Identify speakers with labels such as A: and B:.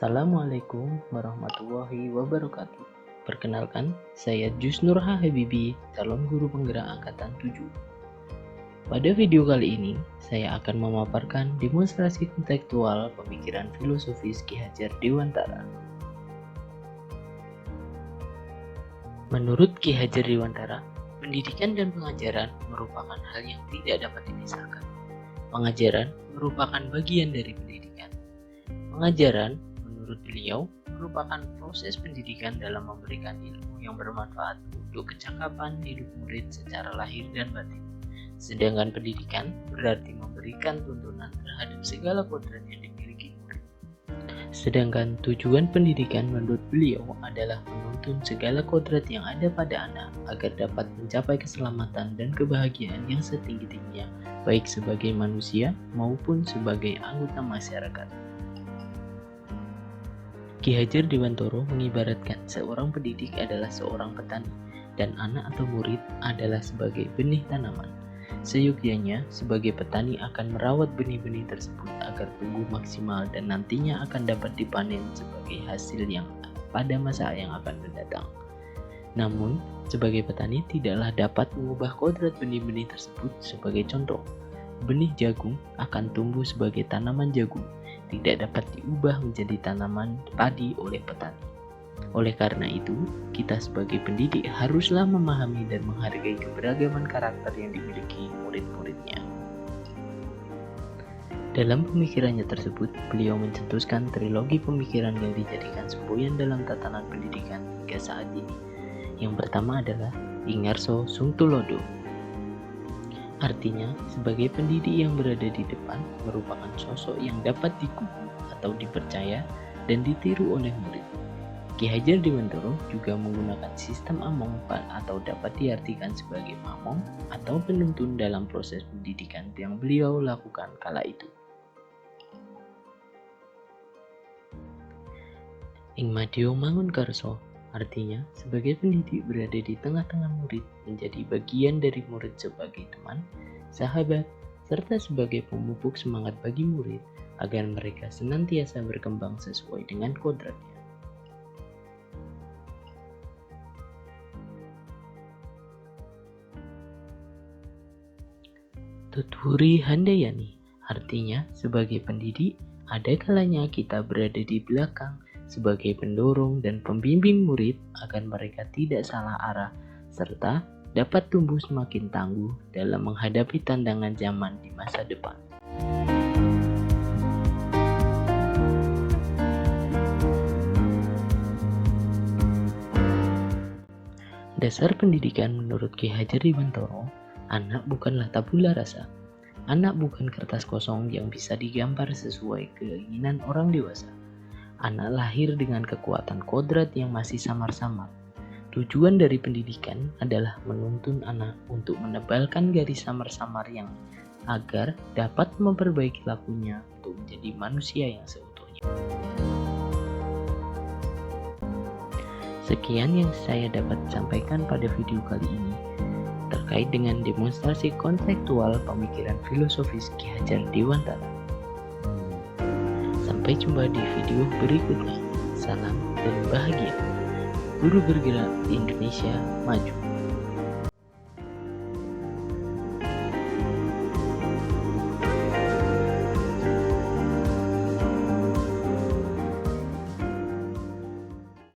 A: Assalamualaikum warahmatullahi wabarakatuh. Perkenalkan, saya Jusnurha Habibi, calon guru penggerak angkatan 7. Pada video kali ini, saya akan memaparkan demonstrasi kontekstual pemikiran filosofis Ki Hajar Dewantara. Menurut Ki Hajar Dewantara, pendidikan dan pengajaran merupakan hal yang tidak dapat dipisahkan. Pengajaran merupakan bagian dari pendidikan. Pengajaran, menurut beliau, merupakan proses pendidikan dalam memberikan ilmu yang bermanfaat untuk kecakapan hidup murid secara lahir dan batin. Sedangkan pendidikan berarti memberikan tuntunan terhadap segala kodrat yang dimiliki murid. Sedangkan tujuan pendidikan menurut beliau adalah menuntun segala kodrat yang ada pada anak agar dapat mencapai keselamatan dan kebahagiaan yang setinggi-tingginya, baik sebagai manusia maupun sebagai anggota masyarakat. Ki Hajar Dewantara mengibaratkan seorang pendidik adalah seorang petani dan anak atau murid adalah sebagai benih tanaman. Seyogyanya, sebagai petani akan merawat benih-benih tersebut agar tumbuh maksimal dan nantinya akan dapat dipanen sebagai hasil yang pada masa yang akan mendatang. Namun, sebagai petani tidaklah dapat mengubah kodrat benih-benih tersebut. Sebagai contoh, benih jagung akan tumbuh sebagai tanaman jagung, tidak dapat diubah menjadi tanaman padi oleh petani. Oleh karena itu, kita sebagai pendidik haruslah memahami dan menghargai keberagaman karakter yang dimiliki murid-muridnya. Dalam pemikirannya tersebut, beliau mencetuskan trilogi pemikiran yang dijadikan semboyan dalam tatanan pendidikan hingga saat ini. Yang pertama adalah Ingarso Sungtulodo. Artinya, sebagai pendidik yang berada di depan merupakan sosok yang dapat digugu atau dipercaya dan ditiru oleh murid. Ki Hajar Dewantara juga menggunakan sistem among atau dapat diartikan sebagai mamong atau penuntun dalam proses pendidikan yang beliau lakukan kala itu. Ing Madya Mangunkarso, artinya sebagai pendidik berada di tengah-tengah murid, menjadi bagian dari murid sebagai teman, sahabat, serta sebagai pemupuk semangat bagi murid agar mereka senantiasa berkembang sesuai dengan kodratnya. Tutwuri Handayani, artinya sebagai pendidik, ada kalanya kita berada di belakang sebagai pendorong dan pembimbing murid agar mereka tidak salah arah serta dapat tumbuh semakin tangguh dalam menghadapi tantangan zaman di masa depan. Dasar pendidikan menurut Ki Hajar Dewantara, anak bukanlah tabula rasa. Anak bukan kertas kosong yang bisa digambar sesuai keinginan orang dewasa. Anak lahir dengan kekuatan kodrat yang masih samar-samar. Tujuan dari pendidikan adalah menuntun anak untuk menebalkan garis samar-samar yang agar dapat memperbaiki lakunya untuk menjadi manusia yang seutuhnya. Sekian yang saya dapat sampaikan pada video kali ini terkait dengan demonstrasi konseptual pemikiran filosofis Ki Hajar Dewantara. Sampai jumpa di video berikutnya. Salam dan bahagia. Guru bergerak Indonesia maju.